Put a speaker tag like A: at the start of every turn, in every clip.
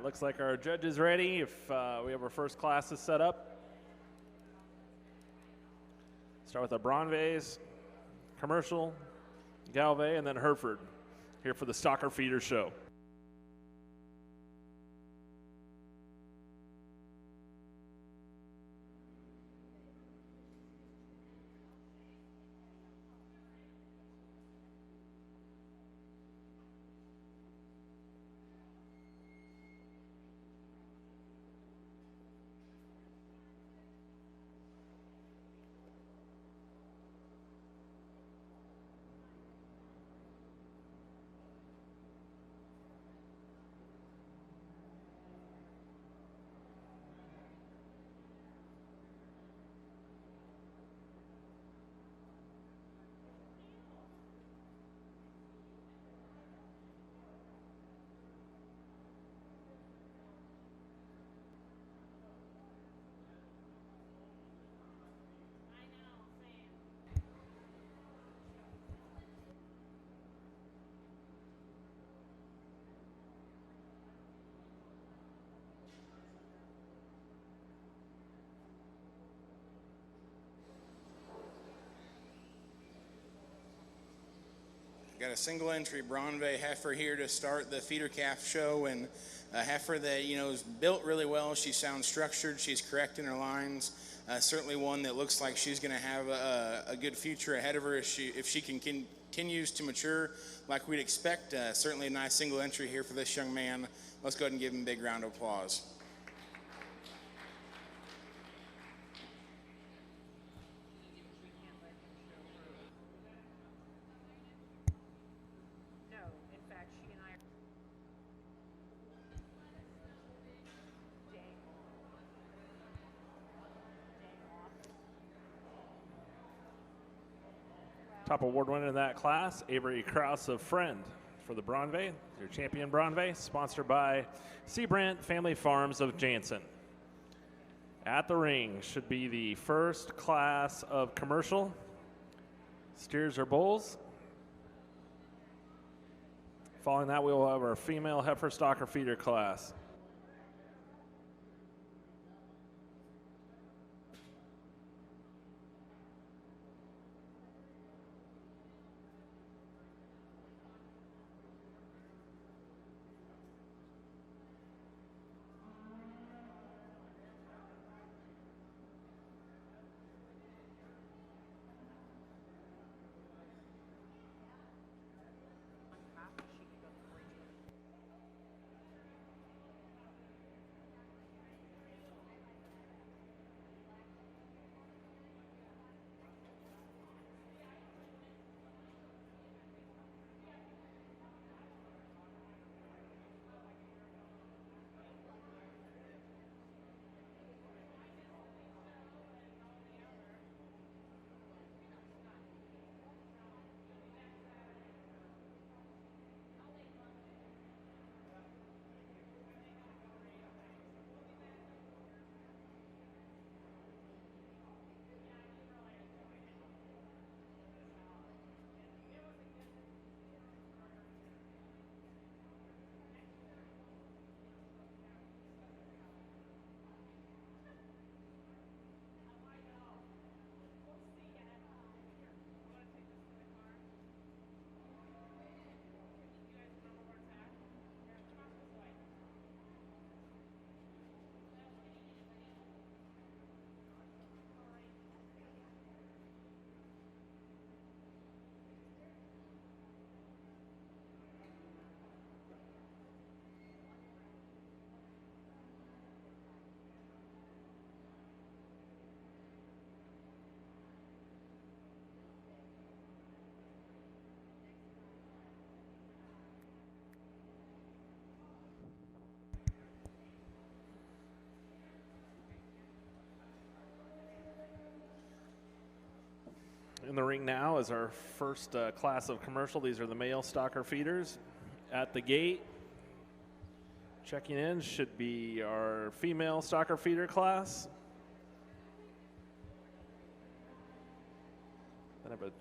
A: looks like our judge is ready. If we have our first classes set up. Start with the Bronvays, Commercial, Galvay, and then Hereford here for the Stocker Feeder Show.
B: Got a single entry Bronvay heifer here to start the feeder calf show, and a heifer that is built really well. She sounds structured. She's correct in her lines. Certainly one that looks like she's going to have a good future ahead of her if she continues to mature like we'd expect. Certainly a nice single entry here for this young man. Let's go ahead and give him a big round of applause.
A: Top award winner in that class, Avery Krause of Friend for the Bronvay, your champion Bronvay, sponsored by Seabrandt Family Farms of Jansen. At the ring should be the first class of commercial steers or bulls. Following that, we will have our female heifer stocker feeder class. In the ring now is our first class of commercial. These are the male stocker feeders. At the gate, checking in, should be our female stocker feeder class. Then I have a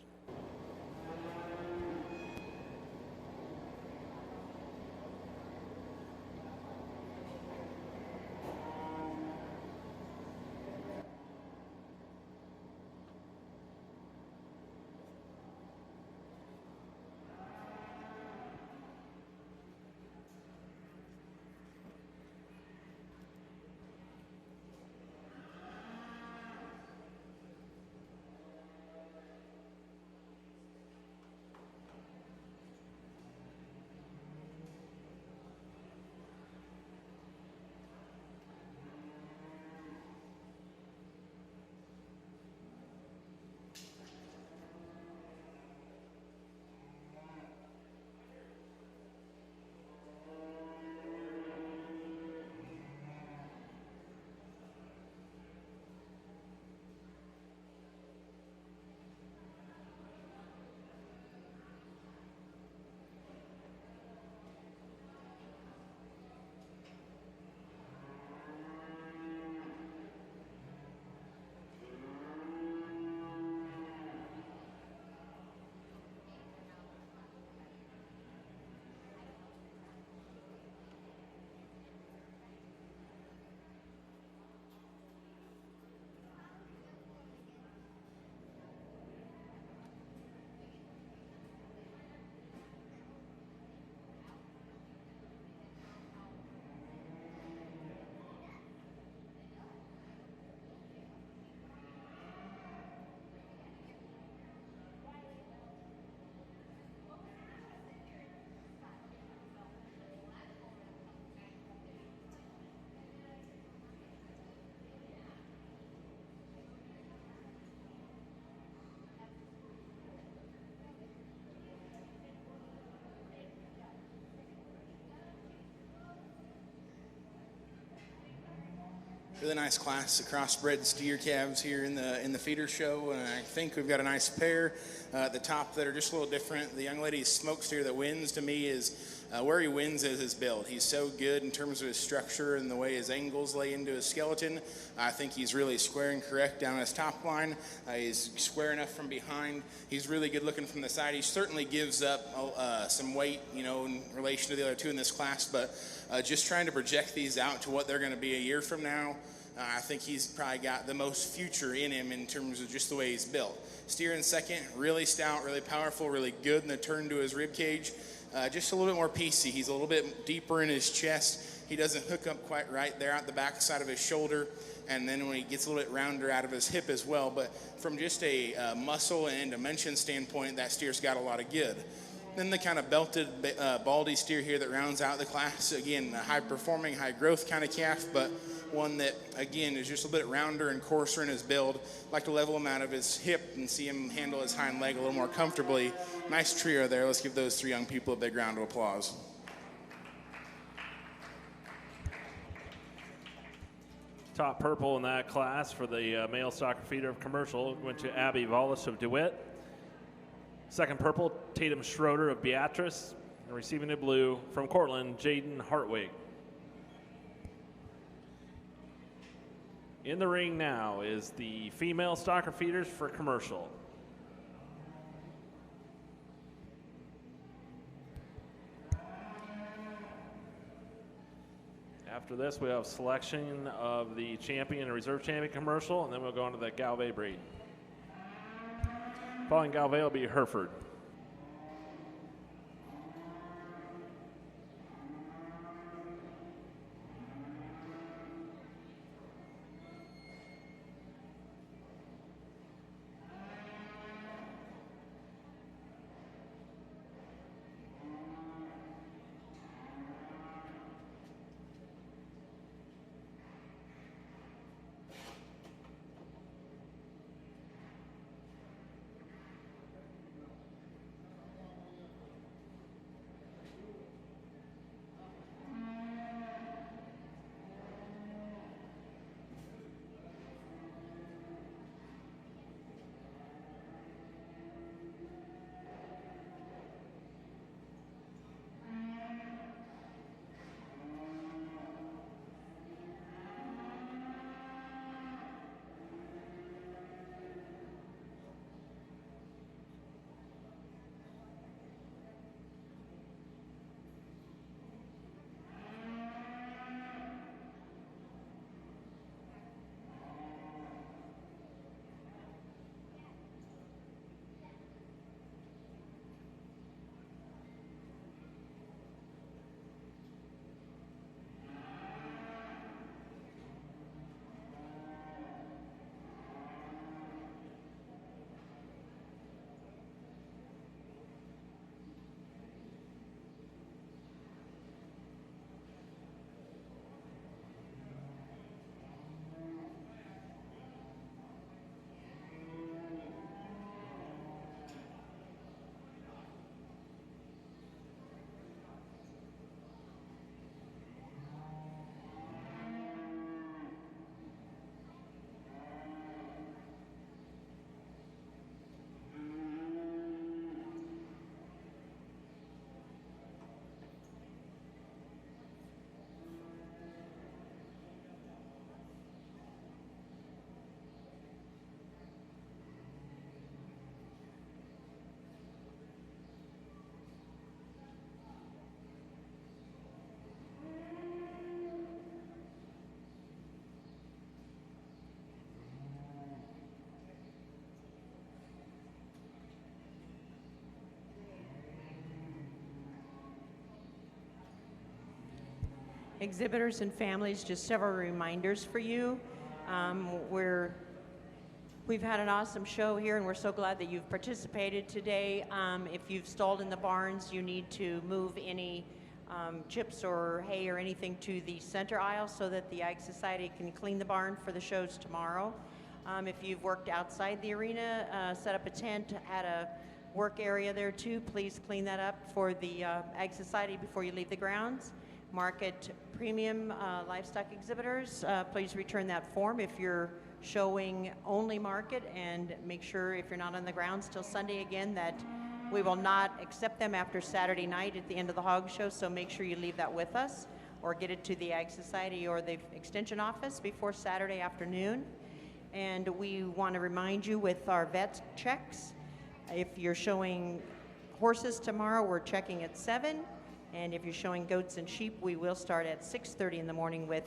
B: really nice class of crossbred steer calves here in the feeder show, and I think we've got a nice pair at the top that are just a little different. The young lady's smoke steer that wins to me is where he wins is his build. He's so good in terms of his structure and the way his angles lay into his skeleton. I think he's really square and correct down his top line. He's square enough from behind. He's really good looking from the side. He certainly gives up some weight, in relation to the other two in this class, but just trying to project these out to what they're going to be a year from now, I think he's probably got the most future in him in terms of just the way he's built. Steer in second, really stout, really powerful, really good in the turn to his rib cage. Just a little bit more piecey. He's a little bit deeper in his chest. He doesn't hook up quite right there at the back side of his shoulder, and then when he gets a little bit rounder out of his hip as well. But from just a muscle and dimension standpoint, that steer's got a lot of good. Then the kind of belted baldy steer here that rounds out the class. Again, a high-performing, high-growth kind of calf, but one that, again, is just a bit rounder and coarser in his build. Like to level him out of his hip and see him handle his hind leg a little more comfortably. Nice trio there. Let's give those three young people a big round of applause.
A: Top purple in that class for the male stocker feeder of Commercial went to Abby Wallace of DeWitt. Second purple, Tatum Schroeder of Beatrice. And receiving the blue from Cortland, Jaden Hartwig. In the ring now is the female stocker feeders for Commercial. After this, we have selection of the champion and reserve champion Commercial, and then we'll go into the Galvay breed. Following Galvay will be Hereford.
C: Exhibitors and families, just several reminders for you. We've had an awesome show here, and we're so glad that you've participated today. If you've stalled in the barns, you need to move any chips or hay or anything to the center aisle so that the Ag Society can clean the barn for the shows tomorrow. If you've worked outside the arena, set up a tent, had a work area there too, please clean that up for the Ag Society before you leave the grounds. market premium livestock exhibitors, please return that form if you're showing only market, and make sure if you're not on the grounds till Sunday again that we will not accept them after Saturday night at the end of the hog show, so make sure you leave that with us or get it to the Ag Society or the Extension office before Saturday afternoon. And we want to remind you with our vet checks, if you're showing horses tomorrow, we're checking at 7, and if you're showing goats and sheep, we will start at 6:30 in the morning with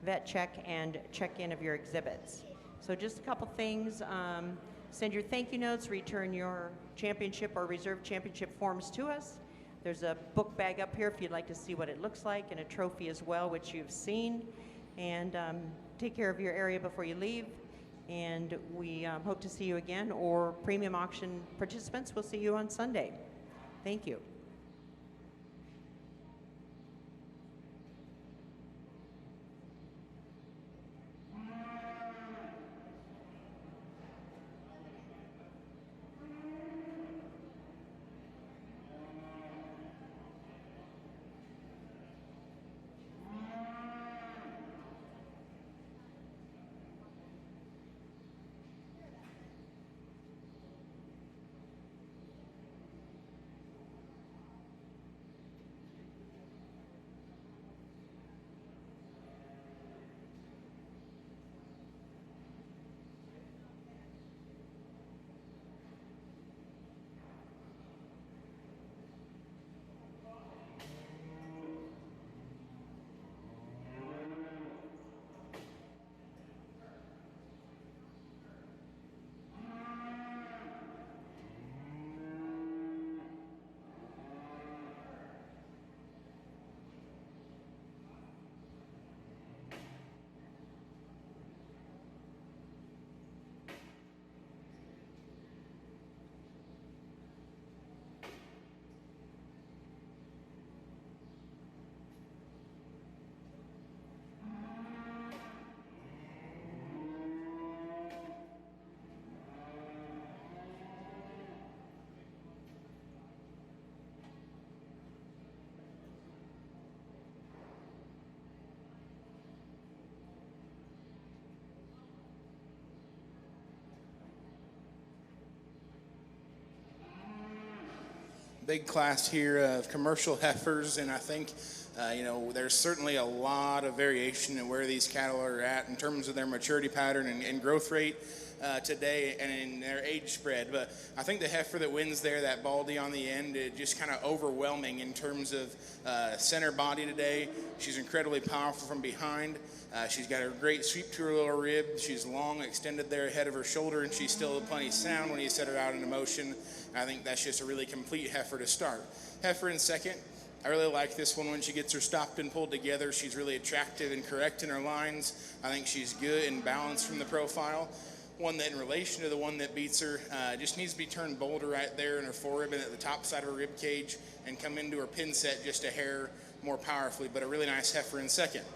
C: vet check and check-in of your exhibits. So just a couple things. Send your thank you notes, return your championship or reserve championship forms to us. There's a book bag up here if you'd like to see what it looks like, and a trophy as well, which you've seen. And take care of your area before you leave. And we hope to see you again, or premium auction participants, we'll see you on Sunday. Thank you.
B: Big class here of commercial heifers, and I think there's certainly a lot of variation in where these cattle are at in terms of their maturity pattern and growth rate today, and in their age spread. But I think the heifer that wins there, that Baldy on the end, it just kind of overwhelming in terms of center body today. She's incredibly powerful from behind. She's got a great sweep to her lower rib. She's long extended there ahead of her shoulder, and she's still plenty sound when you set her out into motion. I think that's just a really complete heifer to start. Heifer in second. I really like this one when she gets her stopped and pulled together. She's really attractive and correct in her lines. I think she's good and balanced from the profile. One that in relation to the one that beats her, just needs to be turned bolder right there in her forerib and at the top side of her rib cage, and come into her pin set just a hair more powerfully, but a really nice heifer in second.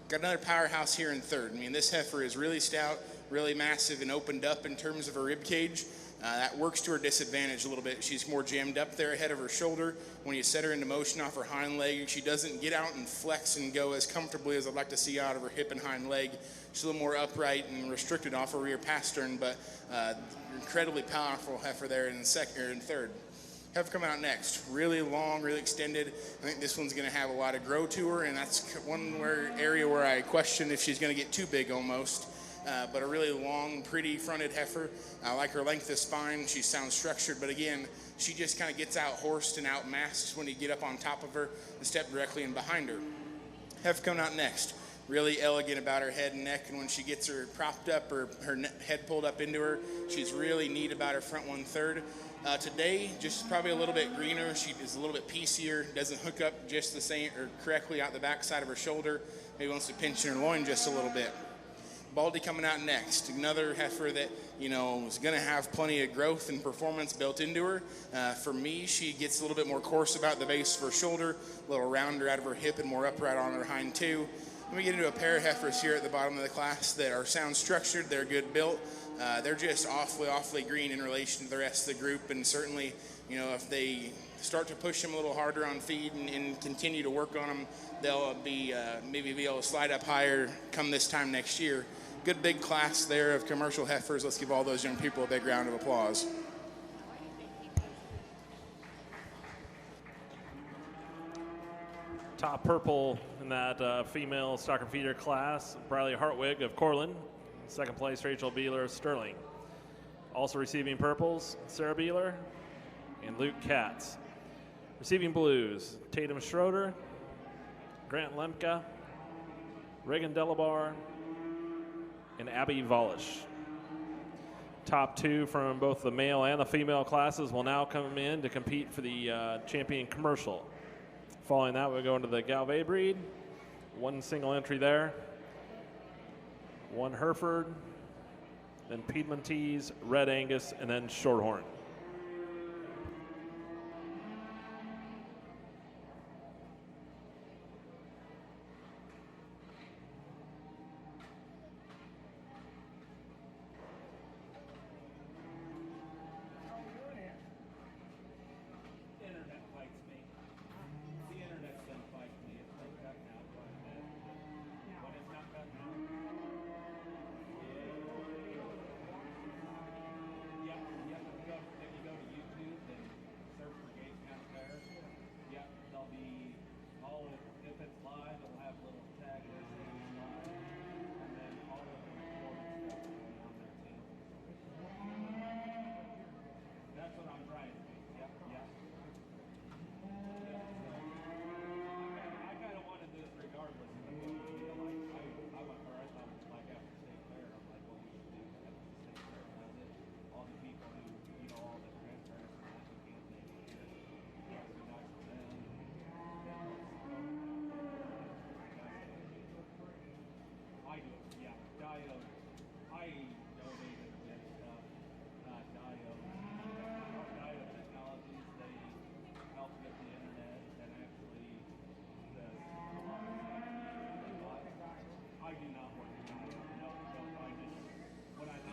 B: Got another powerhouse here in third. I mean, this heifer is really stout, really massive, and opened up in terms of her rib cage. That works to her disadvantage a little bit. She's more jammed up there ahead of her shoulder. When you set her into motion off her hind leg, she doesn't get out and flex and go as comfortably as I'd like to see out of her hip and hind leg. She's a little more upright and restricted off her rear pastern, but incredibly powerful heifer there in second or in third. Heifer come out next. Really long, really extended. I think this one's going to have a lot of grow to her, and that's one area where I question if she's going to get too big almost. But a really long, pretty fronted heifer. I like her length of spine. She sounds structured, but again, she just kind of gets out horsed and out masked when you get up on top of her and step directly in behind her. Heifer coming out next. Really elegant about her head and neck, and when she gets her propped up or her head pulled up into her, she's really neat about her front 1/3. Today, just probably a little bit greener. She is a little bit piecier, doesn't hook up just the same or correctly out the back side of her shoulder. Maybe wants to pinch in her loin just a little bit. Baldy coming out next. Another heifer that, is going to have plenty of growth and performance built into her. For me, she gets a little bit more coarse about the base of her shoulder, a little rounder out of her hip and more upright on her hind two. Then we get into a pair of heifers here at the bottom of the class that are sound structured, they're good built. They're just awfully green in relation to the rest of the group, and certainly, you know, if they start to push them a little harder on feed and continue to work on them, they'll be maybe be able to slide up higher come this time next year. Good big class there of commercial heifers. Let's give all those young people a big round of applause.
A: Top purple in that female stocker feeder class, Briley Hartwig of Cortland. Second place, Rachel Beeler of Sterling. Also receiving purples, Sarah Beeler and Luke Katz. Receiving blues, Tatum Schroeder, Grant Lemke, Reagan Delabar, and Abby Volish. Top two from both the male and the female classes will now come in to compete for the champion commercial. Following that, we'll go into the Galvay breed. One single entry there. One Hereford, then Piedmontese, Red Angus, and then Shorthorn.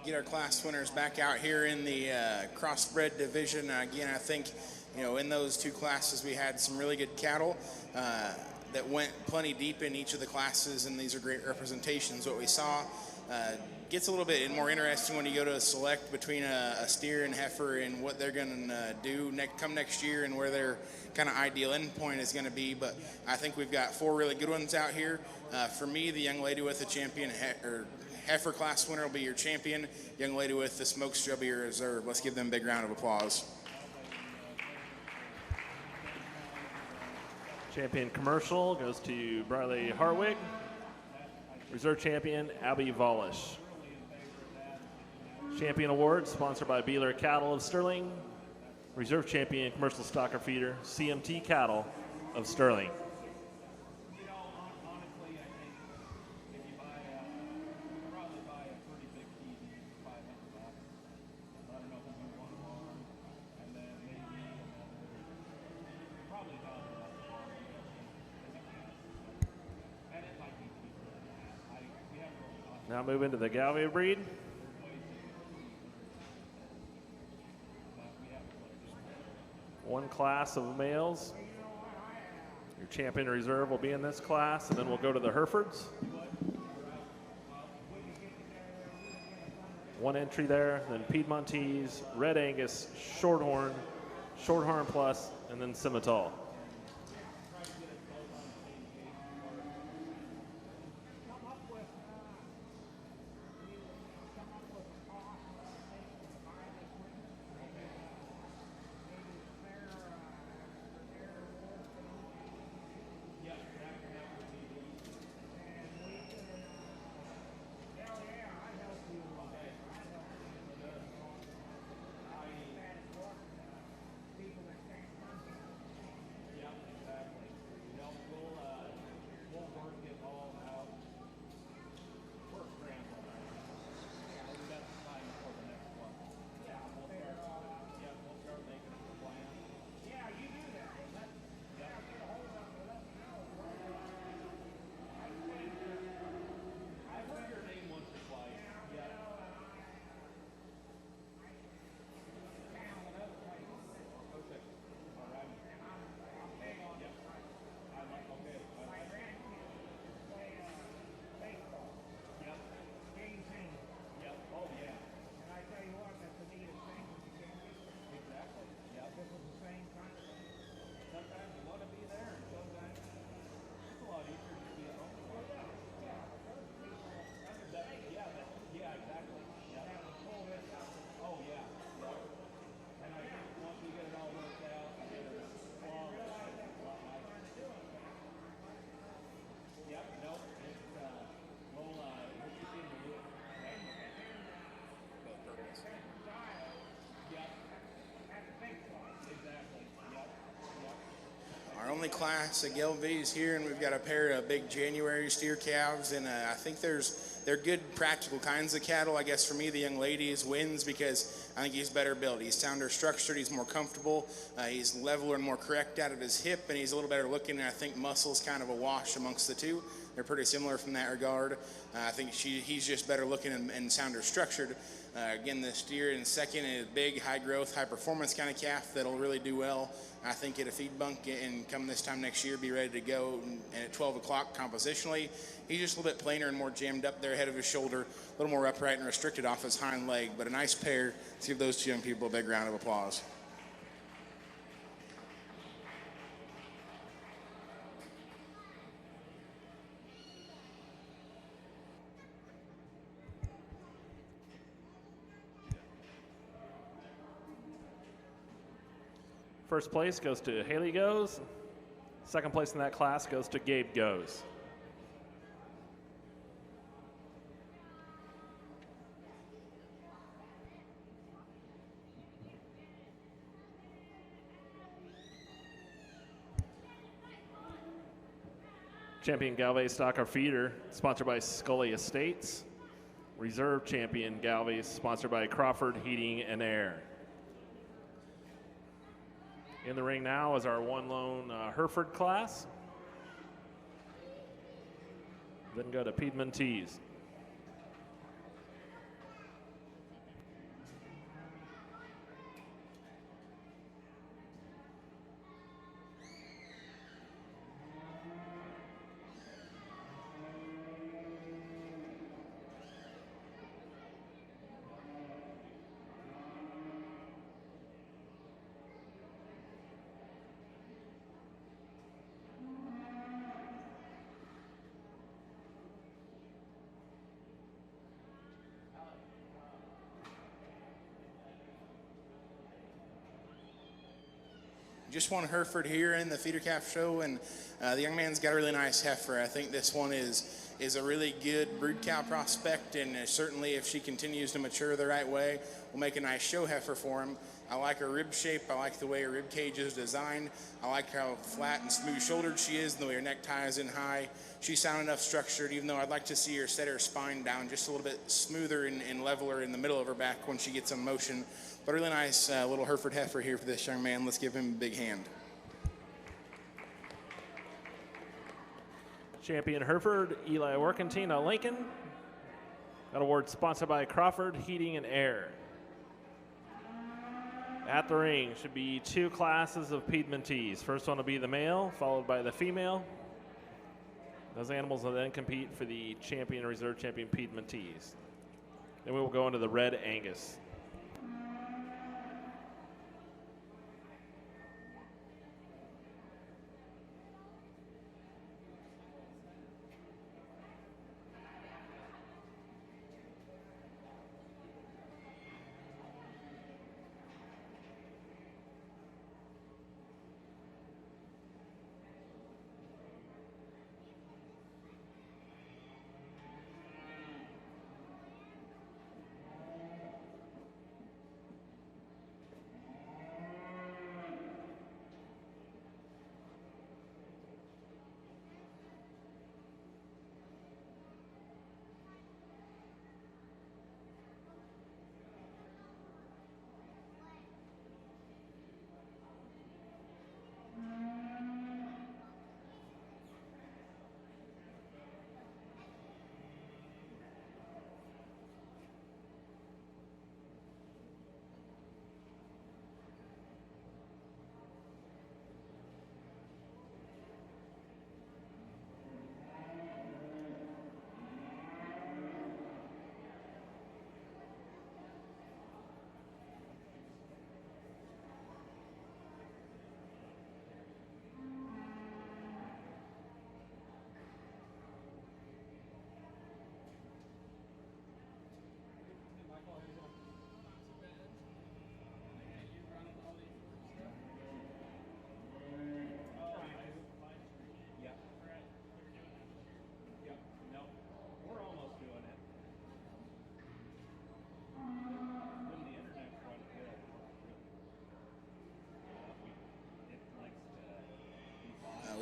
B: Get our class winners back out here in the crossbred division. Again, I think, you know, in those two classes we had some really good cattle that went plenty deep in each of the classes, and these are great representations. What we saw gets a little bit more interesting when you go to select between a steer and heifer and what they're going to do come next year and where their kind of ideal endpoint is going to be. But I think we've got four really good ones out here. For me, the young lady with the champion heifer class winner will be your champion. Young lady with the smokester will be your reserve. Let's give them a big round of applause.
A: Champion commercial goes to Briley Hartwig. Reserve champion, Abby Volish. Champion award sponsored by Beeler Cattle of Sterling. Reserve champion commercial stocker feeder, CMT Cattle of Sterling. Now move into the Galvay breed. One class of males. Your champion reserve will be in this class, and then we'll go to the Herefords. One entry there, then Piedmontese, Red Angus, Shorthorn, Shorthorn Plus, and then Simmental.
B: family class at Gelbvieh's here, and we've got a pair of big January steer calves, and I think they're good practical kinds of cattle. I guess for me, the young ladies wins because I think he's better built. He's sounder structured, he's more comfortable, he's leveler and more correct out of his hip, and he's a little better looking, and I think muscle's kind of a wash amongst the two. They're pretty similar from that regard. I think he's just better looking and sounder structured. Again, the steer in second is a big, high growth, high performance kind of calf that'll really do well, I think, at a feed bunk, and come this time next year, be ready to go. And at 12 o'clock compositionally, he's just a little bit plainer and more jammed up there ahead of his shoulder, a little more upright and restricted off his hind leg, but a nice pair. Let's give those two young people a big round of applause.
A: First place goes to Haley Goes. Second place in that class goes to Gabe Goes. Champion Galvez Stocker Feeder, sponsored by Scully Estates. Reserve Champion Galvez, sponsored by Crawford Heating and Air. In the ring now is our one lone Hereford class. Then go to Piedmontese.
B: Just one Hereford here in the feeder calf show, and the young man's got a really nice heifer. I think this one is a really good brood cow prospect, and certainly if she continues to mature the right way, will make a nice show heifer for him. I like her rib shape. I like the way her rib cage is designed. I like how flat and smooth shouldered she is and the way her neck tie is in high. She's sound enough structured, even though I'd like to see her set her spine down just a little bit smoother and leveler in the middle of her back when she gets some motion. But a really nice little Hereford heifer here for this young man. Let's give him a big hand.
A: Champion Hereford, Eli Workentine of Lincoln. That award sponsored by Crawford Heating and Air. At the ring should be two classes of Piedmontese. First one will be the male, followed by the female. Those animals will then compete for the champion, reserve champion Piedmontese. Then we will go into the red Angus.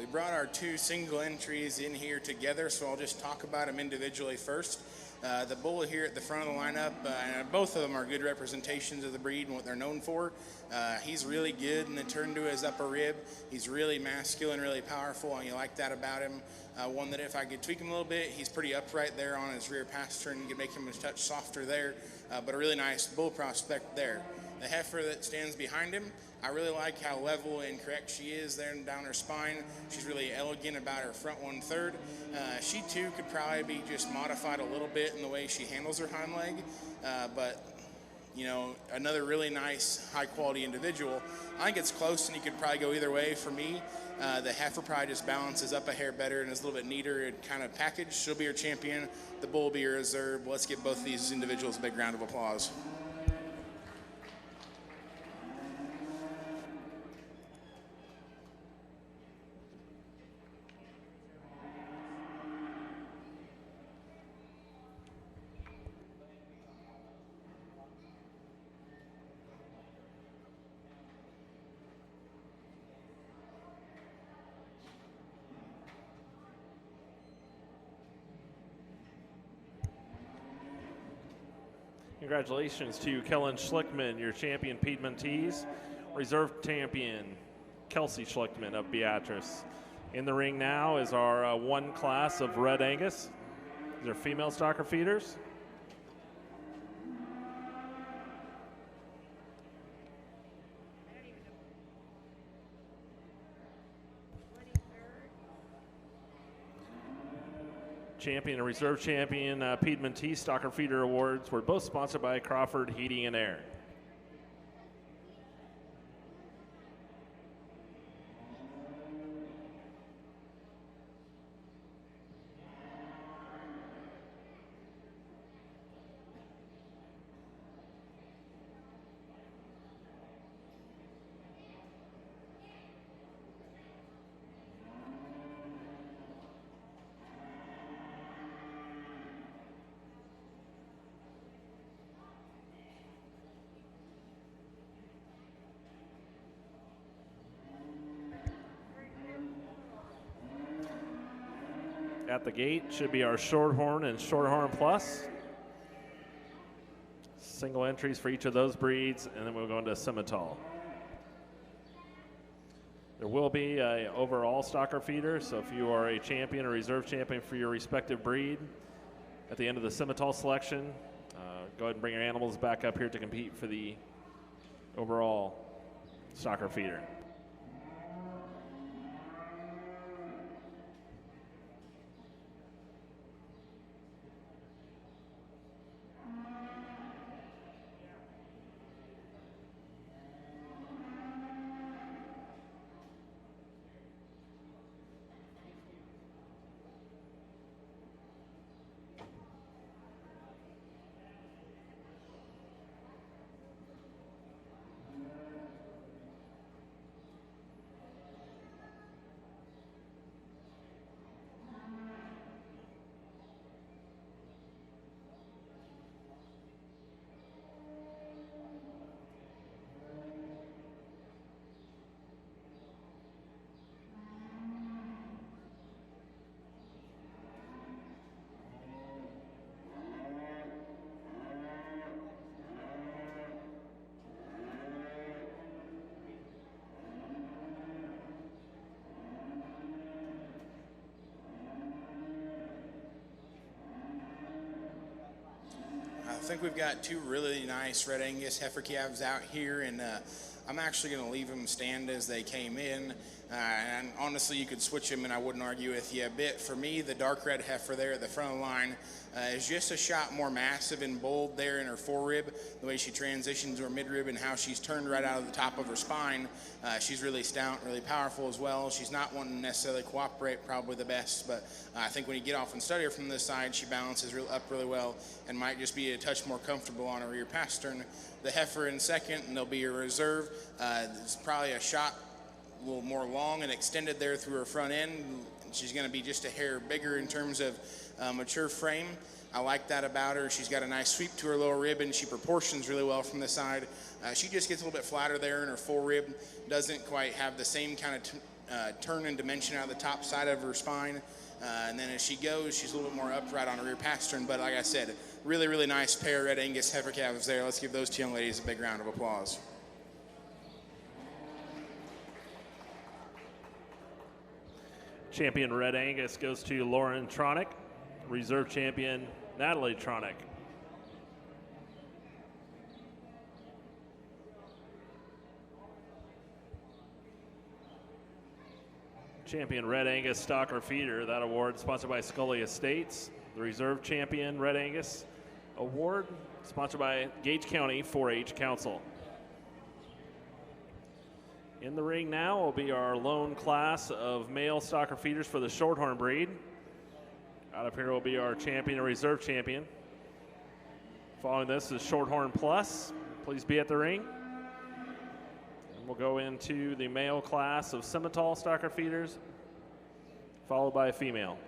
B: We brought our 2 single entries in here together, so I'll just talk about them individually first. The bull here at the front of the lineup, both of them are good representations of the breed and what they're known for. He's really good in the turn to his upper rib. He's really masculine, really powerful, and you like that about him. One that if I could tweak him a little bit, he's pretty upright there on his rear pastern. You could make him a touch softer there, but a really nice bull prospect there. The heifer that stands behind him, I really like how level and correct she is there and down her spine. She's really elegant about her front 1/3. She too could probably be just modified a little bit in the way she handles her hind leg, but you know, another really nice, high-quality individual. I think it's close, and you could probably go either way for me. The heifer probably just balances up a hair better and is a little bit neater and kind of packaged. She'll be your champion. The bull will be your reserve. Let's give both of these individuals a big round of applause.
A: Congratulations to Kellen Schlickman, your champion Piedmontese. Reserve champion Kelsey Schlickman of Beatrice. In the ring now is our 1 class of Red Angus. These are female stocker feeders. Champion and reserve champion Piedmontese Stocker Feeder Awards were both sponsored by Crawford Heating and Air. At the gate should be our Shorthorn and Shorthorn Plus. Single entries for each of those breeds, and then we'll go into Simmental. There will be an overall stocker feeder, so if you are a champion or reserve champion for your respective breed, at the end of the Simmental selection, go ahead and bring your animals back up here to compete for the overall stocker feeder.
B: I think we've got 2 really nice Red Angus heifer calves out here, and I'm actually going to leave them stand as they came in. And honestly, you could switch them, and I wouldn't argue with you a bit. For me, the dark red heifer there at the front of the line is just a shot more massive and bold there in her forerib. The way she transitions to her midrib and how she's turned right out of the top of her spine. She's really stout, really powerful as well. She's not one to necessarily cooperate probably the best, but I think when you get off and study her from this side, she balances up really well and might just be a touch more comfortable on her rear pastern. The heifer in second, and they'll be a reserve. It's probably a shot a little more long and extended there through her front end. She's going to be just a hair bigger in terms of mature frame. I like that about her. She's got a nice sweep to her lower rib, and she proportions really well from the side. She just gets a little bit flatter there in her forerib. Doesn't quite have the same kind of turn and dimension out of the top side of her spine. And then as she goes, she's a little bit more upright on her rear pastern. But like I said, really, really nice pair of Red Angus heifer calves there. Let's give those two young ladies a big round of applause.
A: Champion Red Angus goes to Lauren Tronick. Reserve champion Natalie Tronick. Champion Red Angus Stocker Feeder. That award sponsored by Scully Estates. The reserve champion Red Angus award sponsored by Gage County 4-H Council. In the ring now will be our lone class of male stocker feeders for the Shorthorn breed. Out of here will be our champion and reserve champion. Following this is Shorthorn Plus. Please be at the ring. We'll go into the male class of Simmental stocker feeders, followed by a female.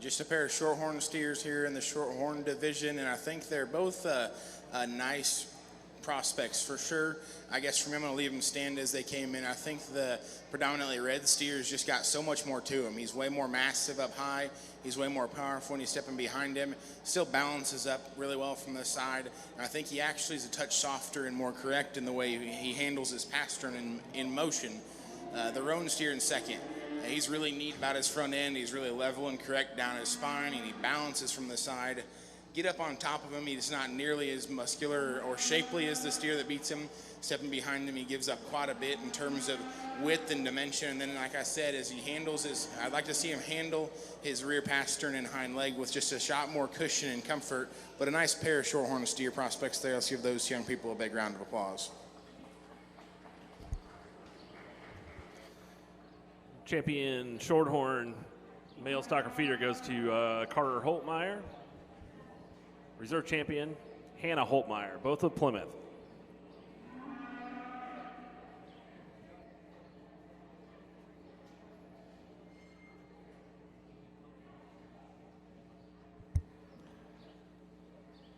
B: Just a pair of Shorthorn steers here in the Shorthorn division, and I think they're both nice prospects for sure. I guess from him, I'm going to leave them stand as they came in. I think the predominantly red steers just got so much more to him. He's way more massive up high. He's way more powerful when he's stepping behind him. Still balances up really well from the side. And I think he actually is a touch softer and more correct in the way he handles his pastern in motion. The roan steer in second. He's really neat about his front end. He's really level and correct down his spine, and he balances from the side. Get up on top of him. He's not nearly as muscular or shapely as the steer that beats him. Stepping behind him, he gives up quite a bit in terms of width and dimension. And then, like I said, as he handles I'd like to see him handle his rear pastern and hind leg with just a shot more cushion and comfort. But a nice pair of Shorthorn steer prospects there. Let's give those young people a big round of applause.
A: Champion Shorthorn male stocker feeder goes to Carter Holtmeyer. Reserve champion Hannah Holtmeyer, both of Plymouth.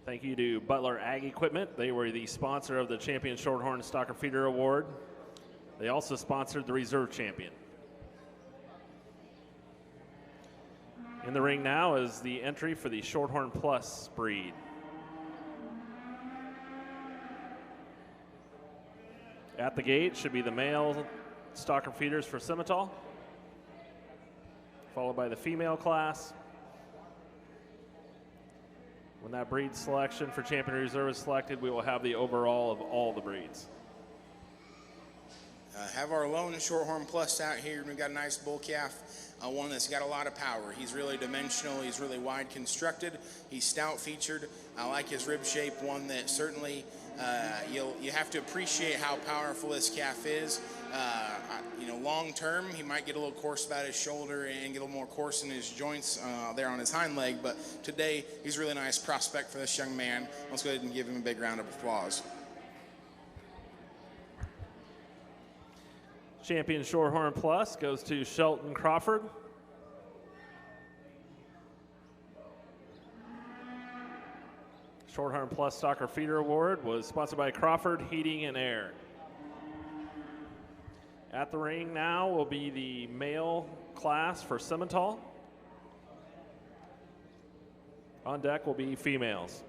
A: Thank you to Butler Ag Equipment. They were the sponsor of the Champion Shorthorn Stocker Feeder Award. They also sponsored the reserve champion. In the ring now is the entry for the Shorthorn Plus breed. At the gate should be the male stocker feeders for Simmental, followed by the female class. When that breed selection for Champion Reserve is selected, we will have the overall of all the breeds.
B: Have our lone Shorthorn Plus out here. We've got a nice bull calf, one that's got a lot of power. He's really dimensional. He's really wide constructed. He's stout featured. I like his rib shape, one that certainly you have to appreciate how powerful this calf is. long term, he might get a little coarse about his shoulder and get a little more coarse in his joints there on his hind leg. But today, he's a really nice prospect for this young man. Let's go ahead and give him a big round of applause.
A: Champion Shorthorn Plus goes to Shelton Crawford. Shorthorn Plus Stalker Feeder Award was sponsored by Crawford Heating and Air. At the ring now will be the male class for Simmental. On deck will be females.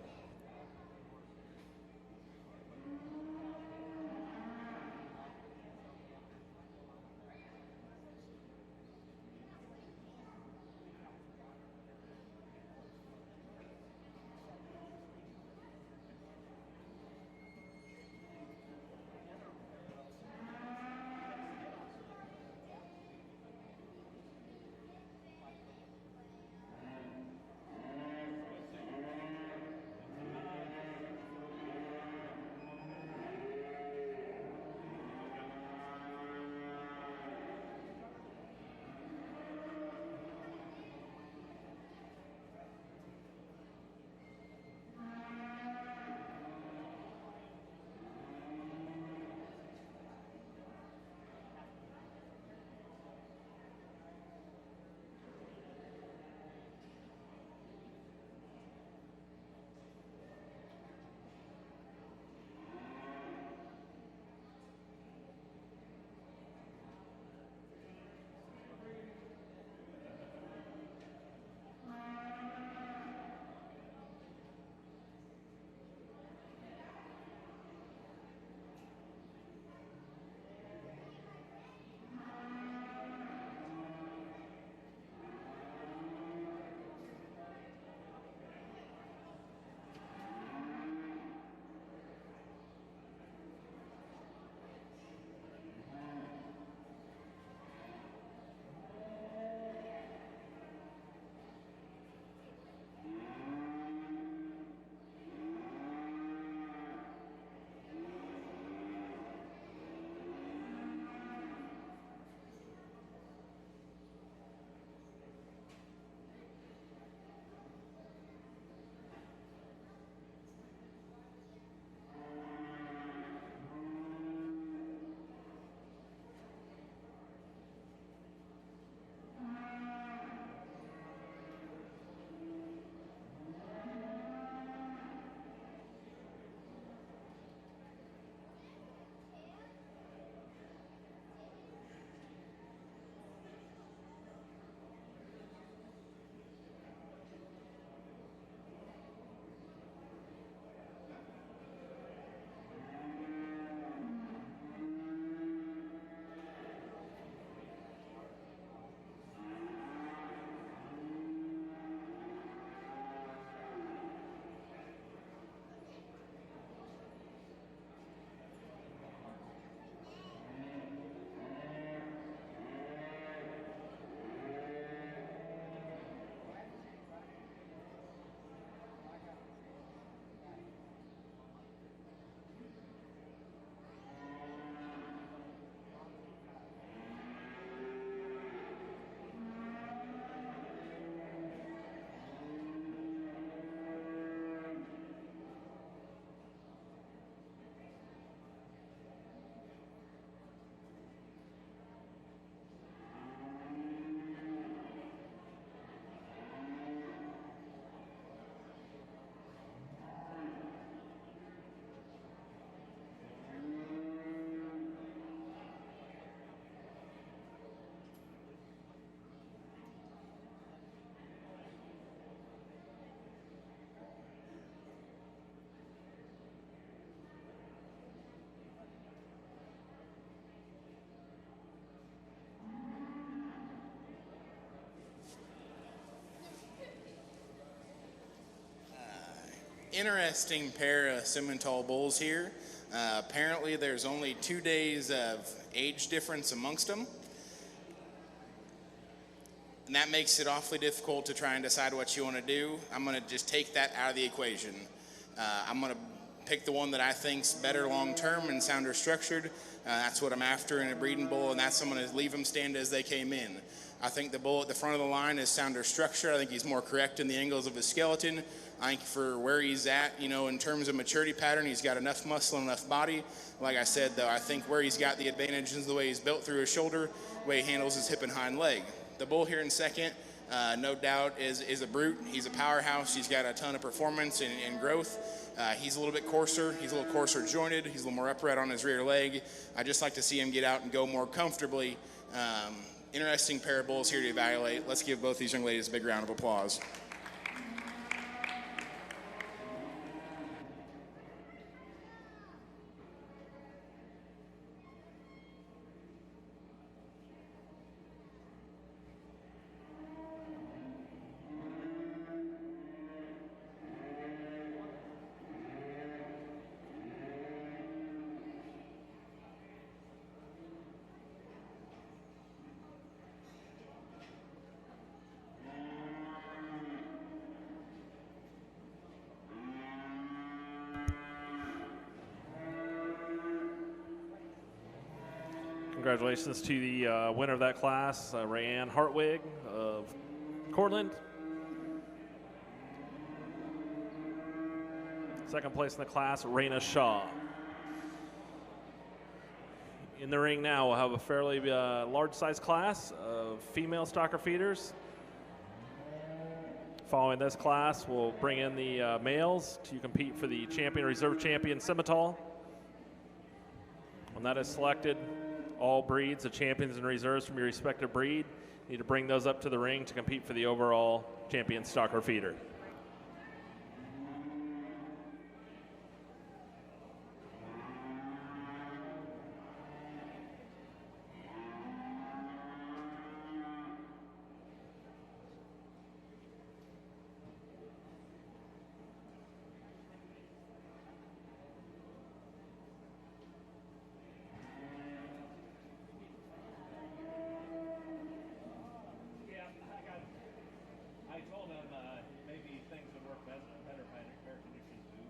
B: Interesting pair of Simmental bulls here. Apparently there's only 2 days of age difference amongst them. And that makes it awfully difficult to try and decide what you want to do. I'm going to just take that out of the equation. I'm going to pick the one that I think's better long term and sounder structured. That's what I'm after in a breeding bull, and that's I'm going to leave them stand as they came in. I think the bull at the front of the line is sounder structure. I think he's more correct in the angles of his skeleton. I think for where he's at, in terms of maturity pattern, he's got enough muscle and enough body. Like I said, though, I think where he's got the advantage is the way he's built through his shoulder, the way he handles his hip and hind leg. The bull here in second, no doubt, is a brute. He's a powerhouse. He's got a ton of performance and growth. He's a little bit coarser. He's a little coarser jointed. He's a little more upright on his rear leg. I just like to see him get out and go more comfortably. Interesting pair of bulls here to evaluate. Let's give both these young ladies a big round of applause.
A: Congratulations to the winner of that class, Rayanne Hartwig of Cortland. Second place in the class, Raina Shaw. In the ring now, we'll have a fairly large size class of female stocker feeders. Following this class, we'll bring in the males to compete for the reserve champion Simmental. When that is selected, all breeds of champions and reserves from your respective breed need to bring those up to the ring to compete for the overall champion stocker feeder.
D: I told him maybe things would work better if I had air conditioning too.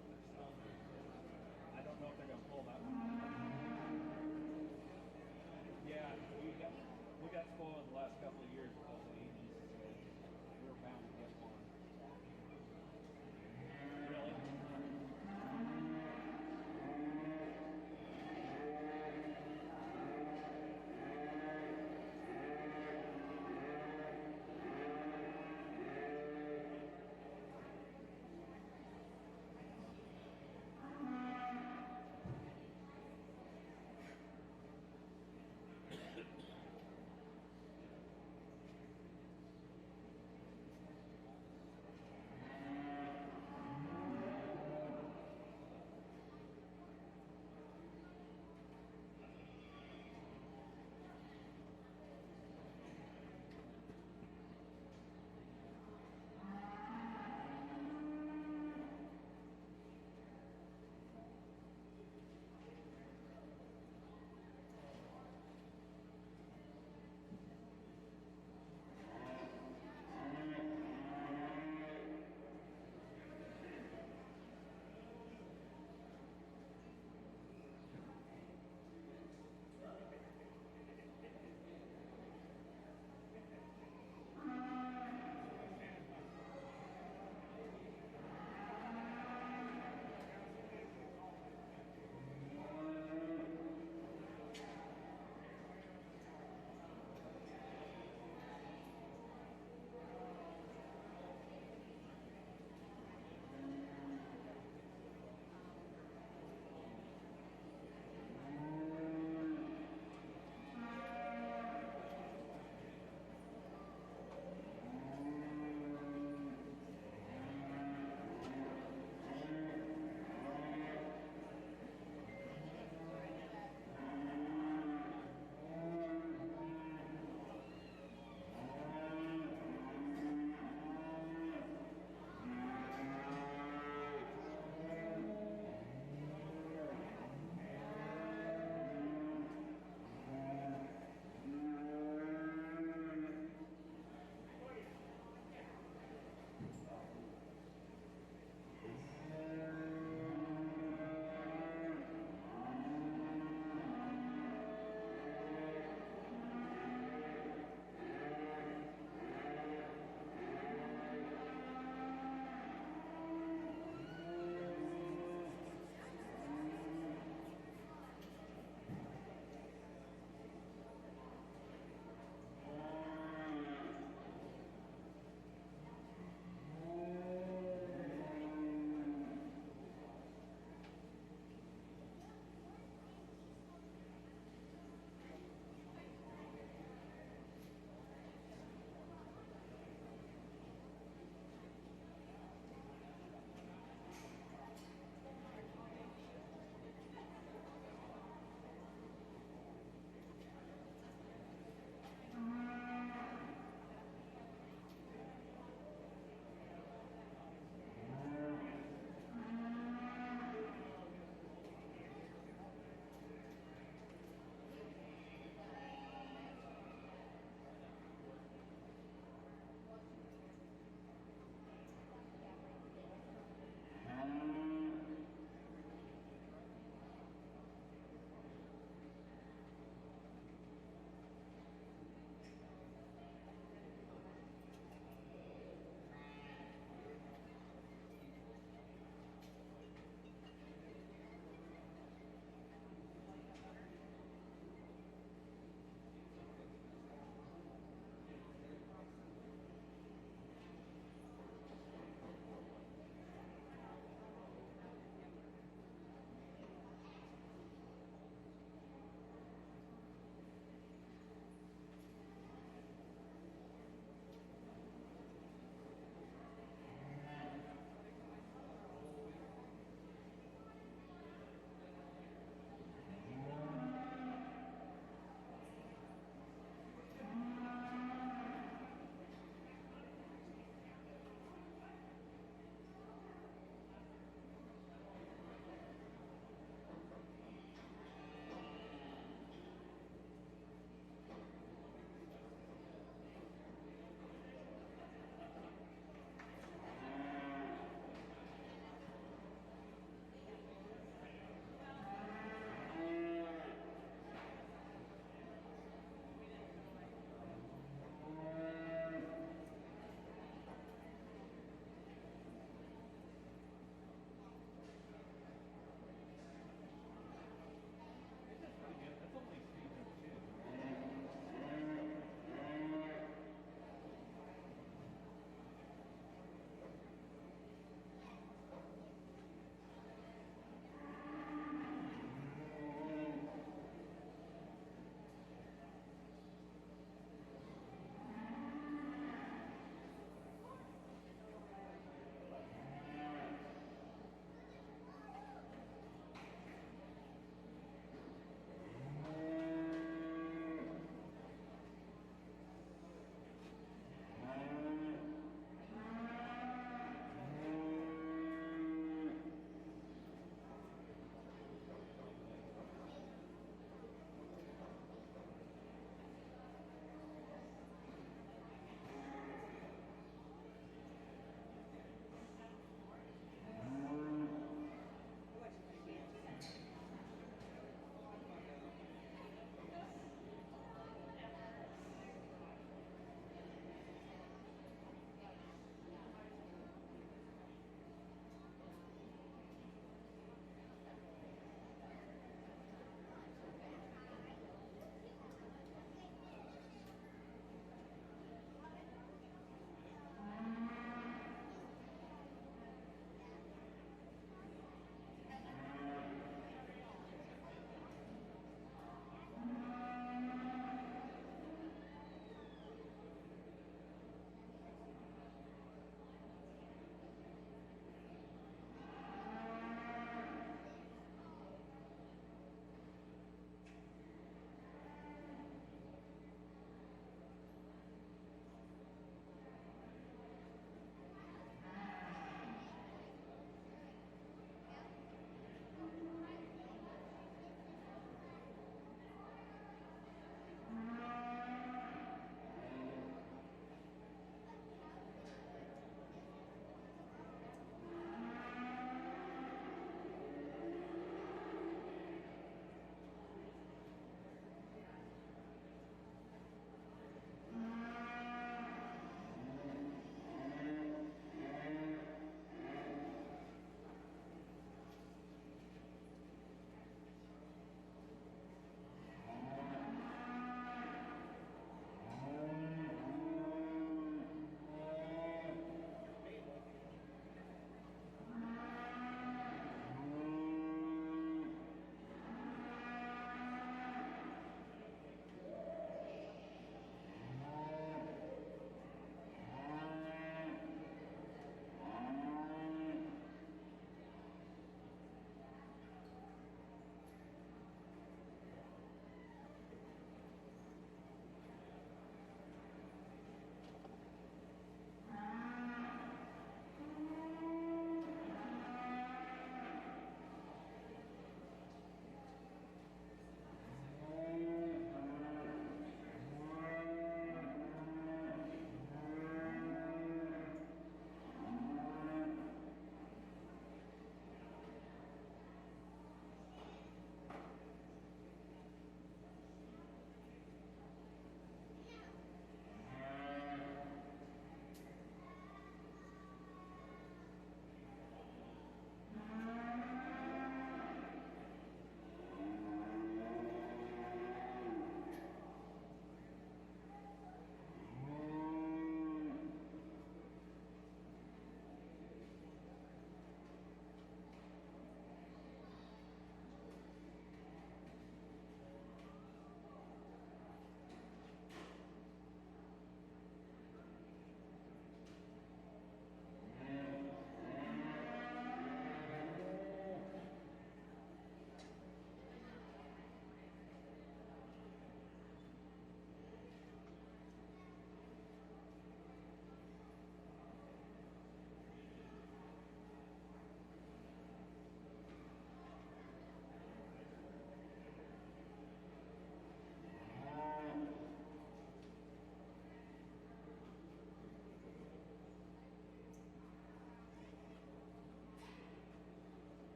D: I don't know if they're going to pull that one. Yeah, we got spoiled the last couple of years because of the 80s, so we were bound to get one. Really?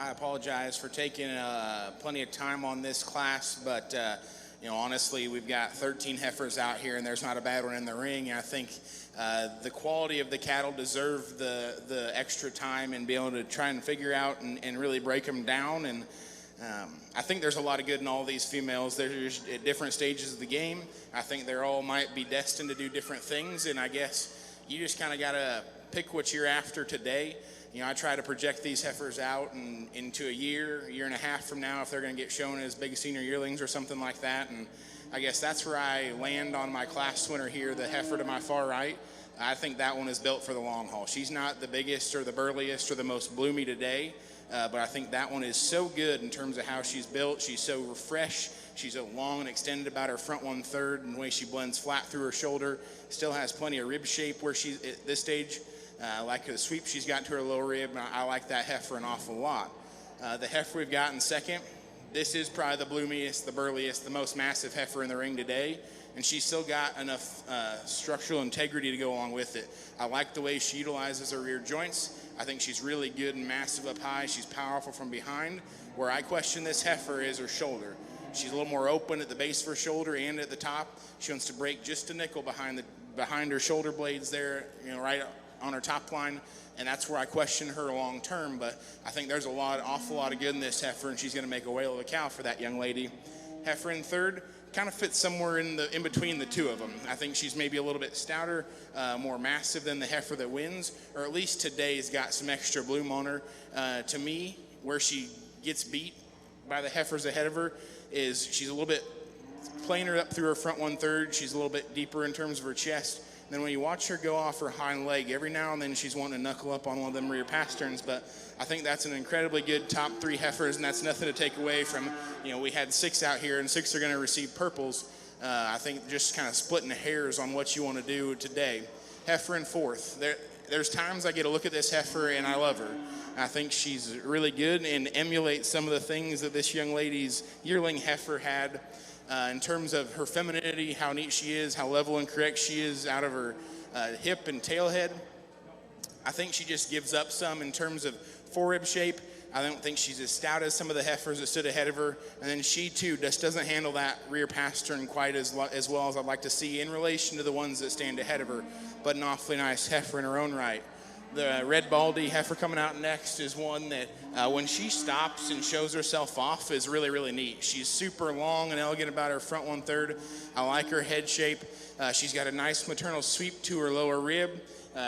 B: I apologize for taking plenty of time on this class, but honestly, we've got 13 heifers out here, and there's not a bad one in the ring. And I think the quality of the cattle deserve the extra time and be able to try and figure out and really break them down. And I think there's a lot of good in all these females. They're just at different stages of the game. I think they're all might be destined to do different things, and I guess you just kind of got to pick what you're after today. I try to project these heifers out into a year and a half from now if they're going to get shown as big senior yearlings or something like that. And I guess that's where I land on my class winner here, the heifer to my far right. I think that one is built for the long haul. She's not the biggest or the burliest or the most bloomy today, but I think that one is so good in terms of how she's built. She's so fresh. She's so long and extended about her front 1/3, and the way she blends flat through her shoulder. Still has plenty of rib shape where she's at this stage. I like the sweep she's got to her lower rib, and I like that heifer an awful lot. The heifer we've got in second, this is probably the bloomiest, the burliest, the most massive heifer in the ring today, and she's still got enough structural integrity to go along with it. I like the way she utilizes her rear joints. I think she's really good and massive up high. She's powerful from behind. Where I question this heifer is her shoulder. She's a little more open at the base of her shoulder and at the top. She wants to break just a nickel behind her shoulder blades there, right on her top line, and that's where I question her long term. But I think there's awful lot of good in this heifer, and she's going to make a whale of a cow for that young lady. Heifer in third kind of fits somewhere in between the two of them. I think she's maybe a little bit stouter, more massive than the heifer that wins, or at least today's got some extra bloom on her. To me, where she gets beat by the heifers ahead of her is she's a little bit plainer up through her front 1/3. She's a little bit deeper in terms of her chest. Then when you watch her go off her hind leg, every now and then she's wanting to knuckle up on one of them rear pasterns, but I think that's an incredibly good top 3 heifers, and that's nothing to take away from, we had 6 out here, and 6 are going to receive purples. I think just kind of splitting hairs on what you want to do today. Heifer in fourth. There's times I get a look at this heifer, and I love her. I think she's really good and emulates some of the things that this young lady's yearling heifer had. In terms of her femininity, how neat she is, how level and correct she is out of her hip and tail head. I think she just gives up some in terms of forerib shape. I don't think she's as stout as some of the heifers that stood ahead of her. And then she, too, just doesn't handle that rear pastern quite as well as I'd like to see in relation to the ones that stand ahead of her. But an awfully nice heifer in her own right. The red baldy heifer coming out next is one that when she stops and shows herself off is really, really neat. She's super long and elegant about her front 1/3. I like her head shape. She's got a nice maternal sweep to her lower rib.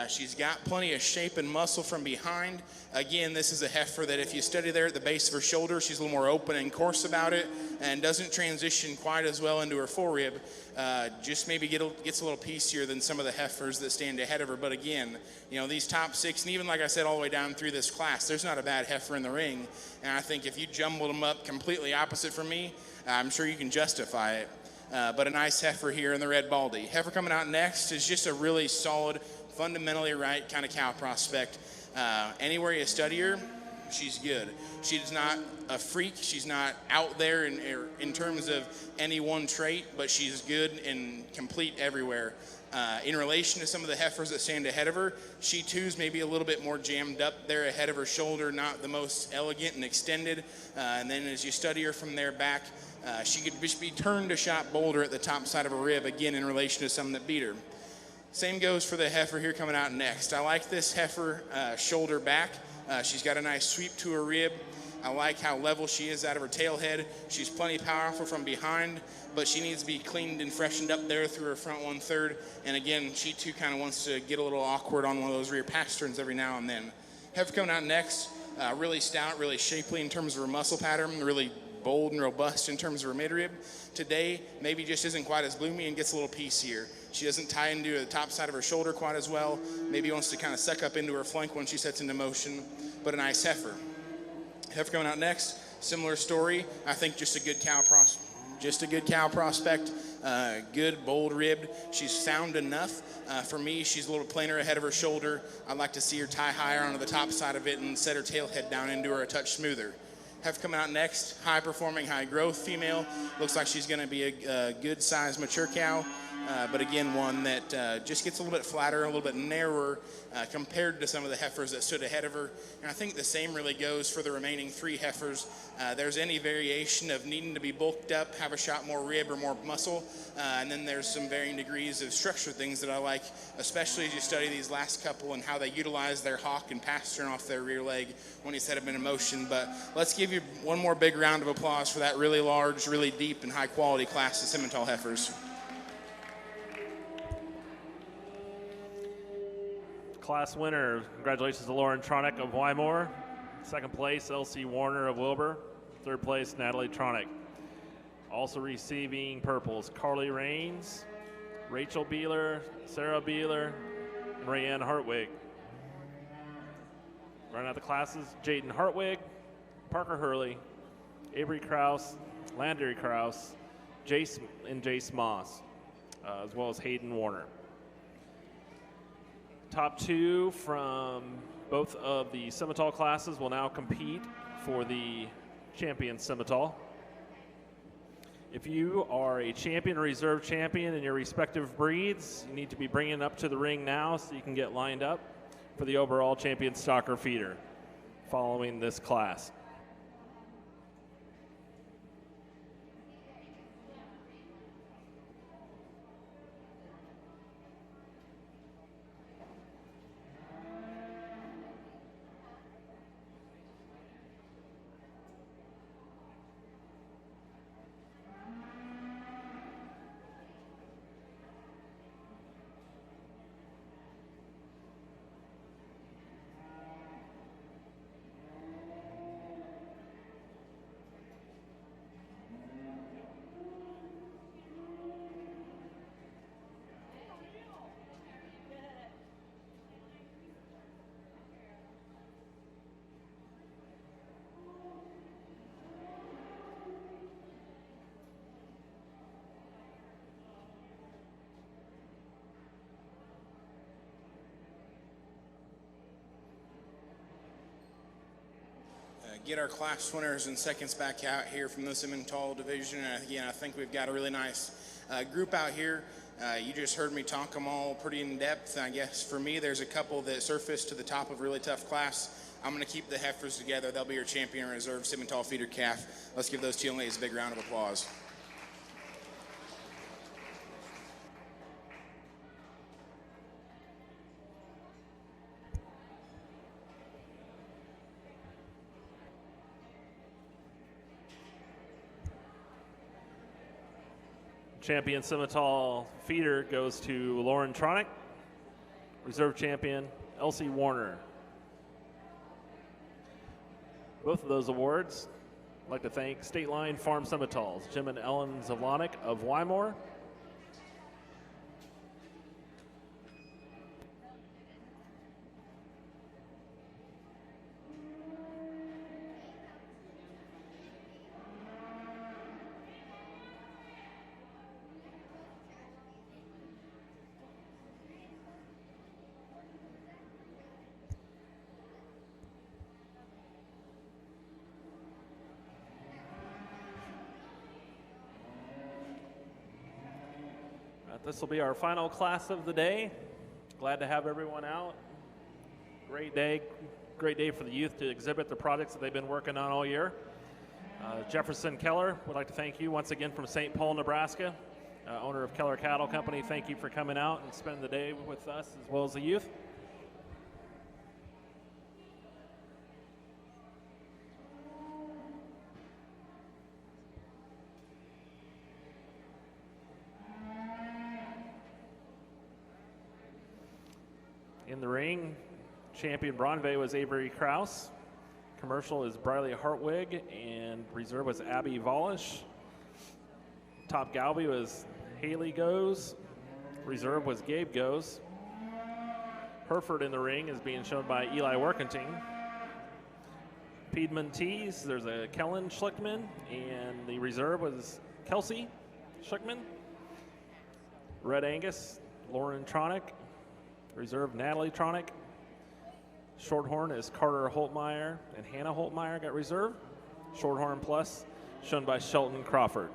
B: She's got plenty of shape and muscle from behind. Again, this is a heifer that if you study there at the base of her shoulder, she's a little more open and coarse about it and doesn't transition quite as well into her forerib. Just maybe gets a little piecier than some of the heifers that stand ahead of her. But again, these top 6, and even like I said, all the way down through this class, there's not a bad heifer in the ring. And I think if you jumbled them up completely opposite from me, I'm sure you can justify it. But a nice heifer here in the red baldy. Heifer coming out next is just a really solid, fundamentally right kind of cow prospect. Anywhere you study her, she's good. She's not a freak. She's not out there in terms of any one trait, but she's good and complete everywhere. In relation to some of the heifers that stand ahead of her, she too's maybe a little bit more jammed up there ahead of her shoulder, not the most elegant and extended. And then as you study her from there back, she could just be turned a shot bolder at the top side of her rib, again in relation to some that beat her. Same goes for the heifer here coming out next. I like this heifer shoulder back. She's got a nice sweep to her rib. I like how level she is out of her tail head. She's plenty powerful from behind, but she needs to be cleaned and freshened up there through her front 1/3. And again, she too kind of wants to get a little awkward on one of those rear pasterns every now and then. Heifer coming out next, really stout, really shapely in terms of her muscle pattern, really bold and robust in terms of her midrib. Today, maybe just isn't quite as bloomy and gets a little piecier. She doesn't tie into the top side of her shoulder quite as well. Maybe wants to kind of suck up into her flank when she sets into motion, but a nice heifer. Heifer coming out next, similar story. I think just a good cow prospect. Good, bold ribbed. She's sound enough. For me, she's a little plainer ahead of her shoulder. I'd like to see her tie higher onto the top side of it and set her tail head down into her a touch smoother. Heifer coming out next, high performing, high growth female. Looks like she's going to be a good sized mature cow. but again, one that just gets a little bit flatter, a little bit narrower compared to some of the heifers that stood ahead of her. And I think the same really goes for the remaining 3 heifers. There's any variation of needing to be bulked up, have a shot more rib or more muscle, and then there's some varying degrees of structure things that I like, especially as you study these last couple and how they utilize their hock and pastern off their rear leg when you set them in motion. But let's give you one more big round of applause for that really large, really deep, and high quality class of Simmental heifers.
A: Class winner, congratulations to Lauren Tronick of Wymore. Second place, Elsie Warner of Wilbur. Third place, Natalie Tronick. Also receiving purples, Carly Rains, Rachel Beeler, Sarah Beeler, and Rayanne Hartwig. Running out the classes, Jaden Hartwig, Parker Hurley, Avery Kraus, Landry Kraus, Jace Moss, as well as Hayden Warner. Top 2 from both of the Simmental classes will now compete for the champion Simmental. If you are a champion or reserve champion in your respective breeds, you need to be bringing it up to the ring now so you can get lined up for the overall champion stocker feeder following this class.
B: Get our class winners and seconds back out here from the Simmental division. And again, I think we've got a really nice group out here. You just heard me talk them all pretty in depth. I guess for me, there's a couple that surfaced to the top of a really tough class. I'm going to keep the heifers together. They'll be your champion reserve Simmental feeder calf. Let's give those 2 young ladies a big round of applause.
A: Champion Simmental feeder goes to Lauren Tronick. Reserve champion, Elsie Warner. Both of those awards, I'd like to thank State Line Farm Simmentals, Jim and Ellen Zavlanik of Wymore. This will be our final class of the day. Glad to have everyone out. Great day for the youth to exhibit the projects that they've been working on all year. Jefferson Keller, would like to thank you once again from St. Paul, Nebraska, owner of Keller Cattle Company. Thank you for coming out and spending the day with us as well as the youth. In the ring, champion Bronve was Avery Kraus. Commercial is Briley Hartwig, and reserve was Abby Volish. Top Galby was Haley Goes. Reserve was Gabe Goes. Hereford in the ring is being shown by Eli Workington. Piedmontese, there's a Kellen Schlickman, and the reserve was Kelsey Schlickman. Red Angus, Lauren Tronick. Reserve Natalie Tronick. Shorthorn is Carter Holtmeyer and Hannah Holtmeyer got reserve. Shorthorn Plus shown by Shelton Crawford.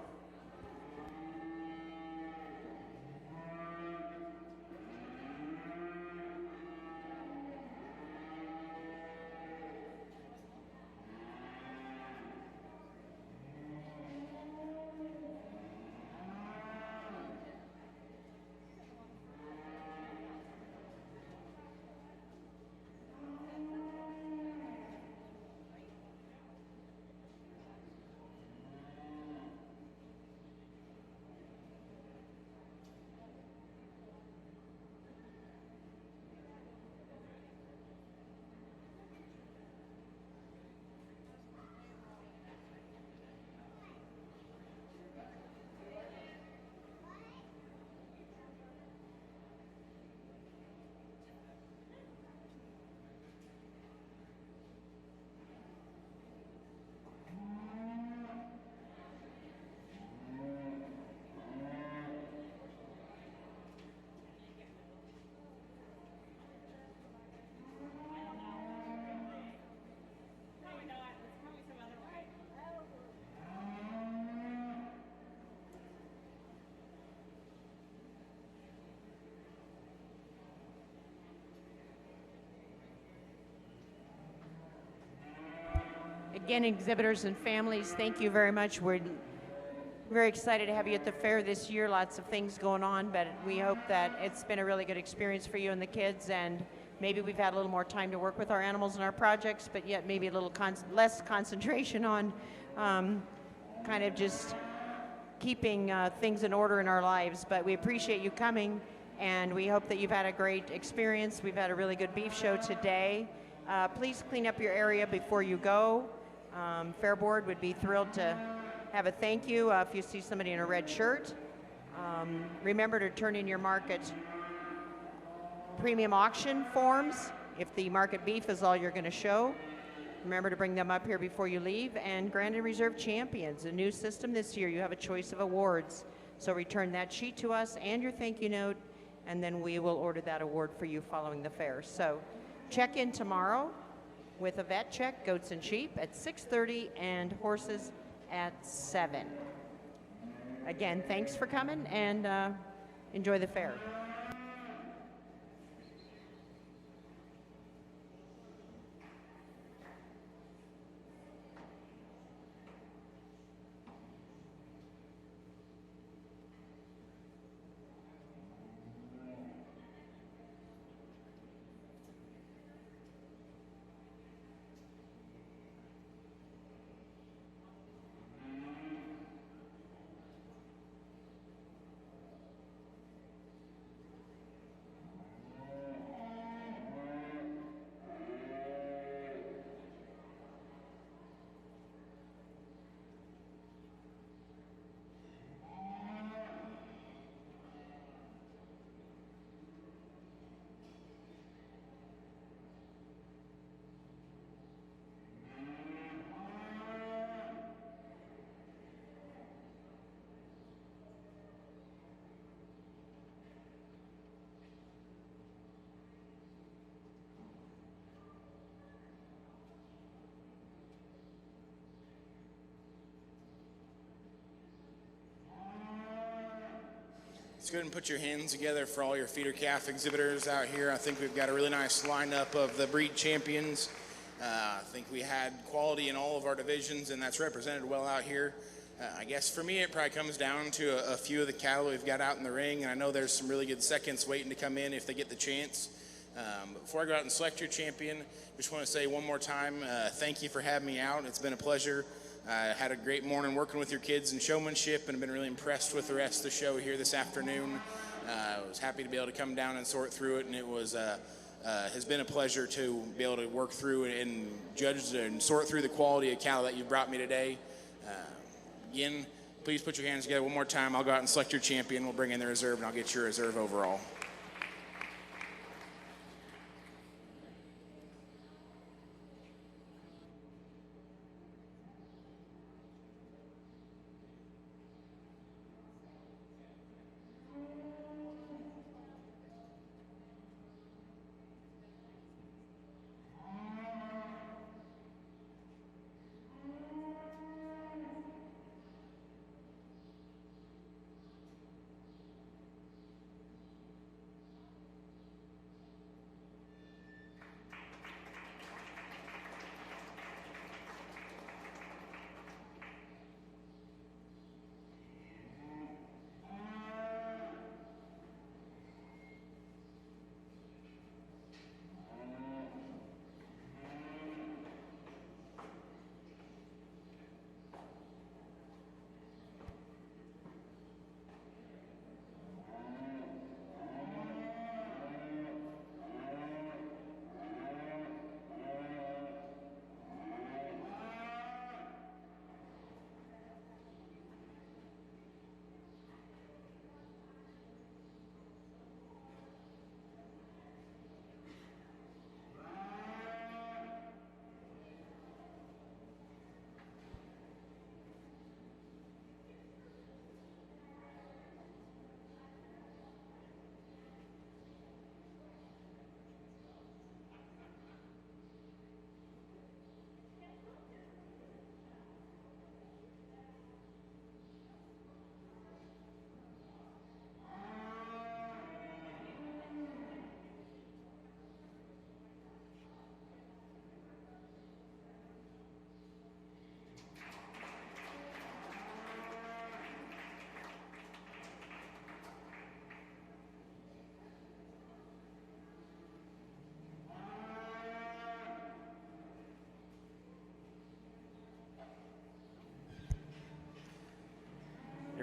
C: Again, exhibitors and families, thank you very much. We're very excited to have you at the fair this year. Lots of things going on, but we hope that it's been a really good experience for you and the kids, and maybe we've had a little more time to work with our animals and our projects, but yet maybe a little less concentration on kind of just keeping things in order in our lives. But we appreciate you coming, and we hope that you've had a great experience. We've had a really good beef show today. Please clean up your area before you go. Fair Board would be thrilled to have a thank you if you see somebody in a red shirt. Remember to turn in your market premium auction forms if the market beef is all you're going to show. Remember to bring them up here before you leave. And Grand and Reserve Champions, a new system this year. You have a choice of awards. So return that sheet to us and your thank you note, and then we will order that award for you following the fair. So check in tomorrow with a vet check, goats and sheep at 6:30 and horses at 7. Again, thanks for coming, and enjoy the fair.
B: Let's go ahead and put your hands together for all your feeder calf exhibitors out here. I think we've got a really nice lineup of the breed champions. I think we had quality in all of our divisions, and that's represented well out here. I guess for me, it probably comes down to a few of the cattle we've got out in the ring, and I know there's some really good seconds waiting to come in if they get the chance. But before I go out and select your champion, just want to say one more time, thank you for having me out. It's been a pleasure. I had a great morning working with your kids in showmanship, and I've been really impressed with the rest of the show here this afternoon. I was happy to be able to come down and sort through it, and it was has been a pleasure to be able to work through and judge and sort through the quality of cattle that you brought me today. Again, please put your hands together one more time. I'll go out and select your champion. We'll bring in the reserve, and I'll get your reserve overall.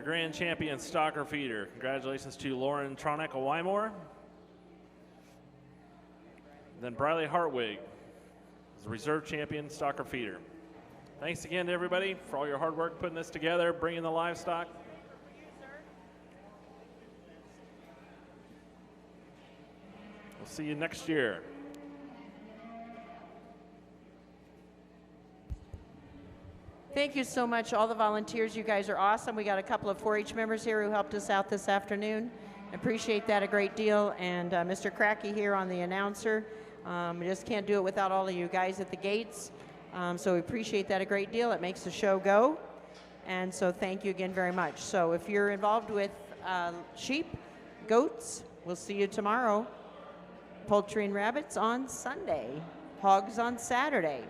A: grand champion stalker feeder. Congratulations to Lauren Tronick of Wymore. Then Briley Hartwig is the reserve champion stalker feeder. Thanks again to everybody for all your hard work putting this together, bringing the livestock. We'll see you next year.
C: Thank you so much, all the volunteers. You guys are awesome. We got a couple of 4-H members here who helped us out this afternoon. Appreciate that a great deal. And Mr. Cracky here on the announcer. We just can't do it without all of you guys at the gates. So we appreciate that a great deal. It makes the show go. And so thank you again very much. So if you're involved with sheep, goats, we'll see you tomorrow. Poultry and rabbits on Sunday. Hogs on Saturday.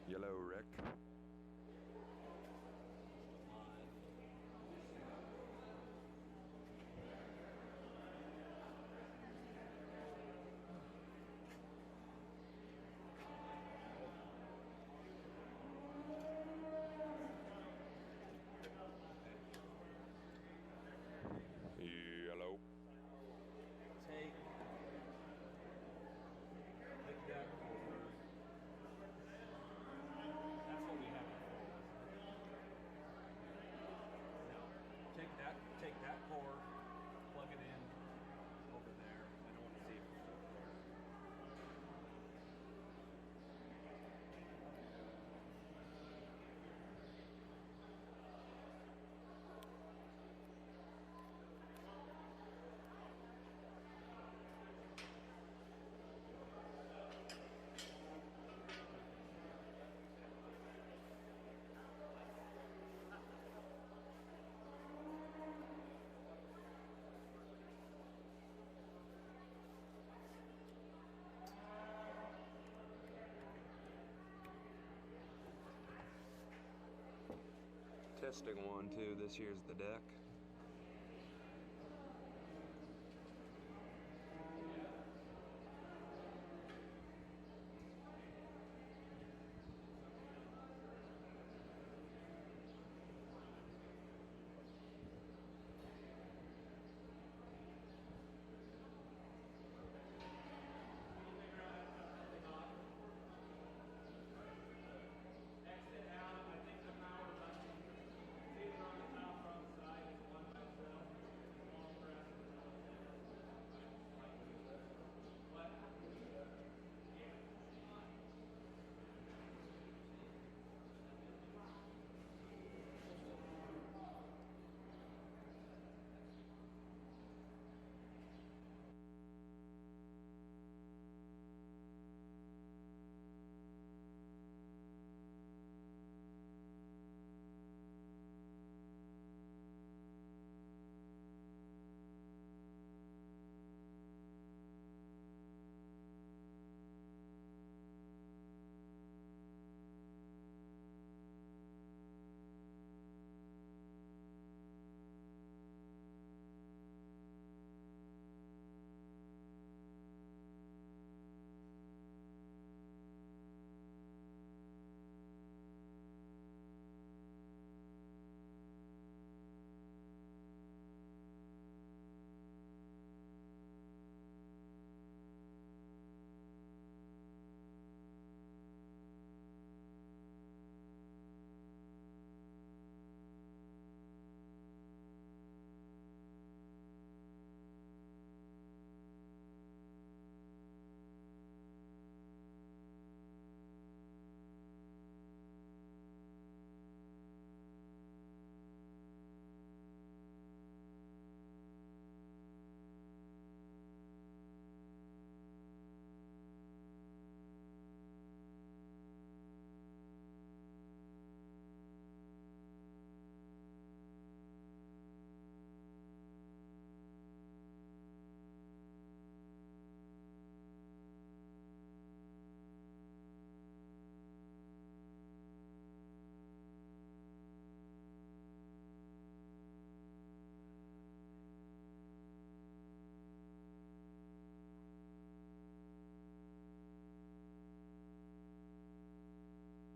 E: Yellow Rick. Yellow.
D: Take that over. That's what we have. Now, take that core, plug it in over there. I don't want to see it over there.
E: Testing 1, 2. This here's the deck.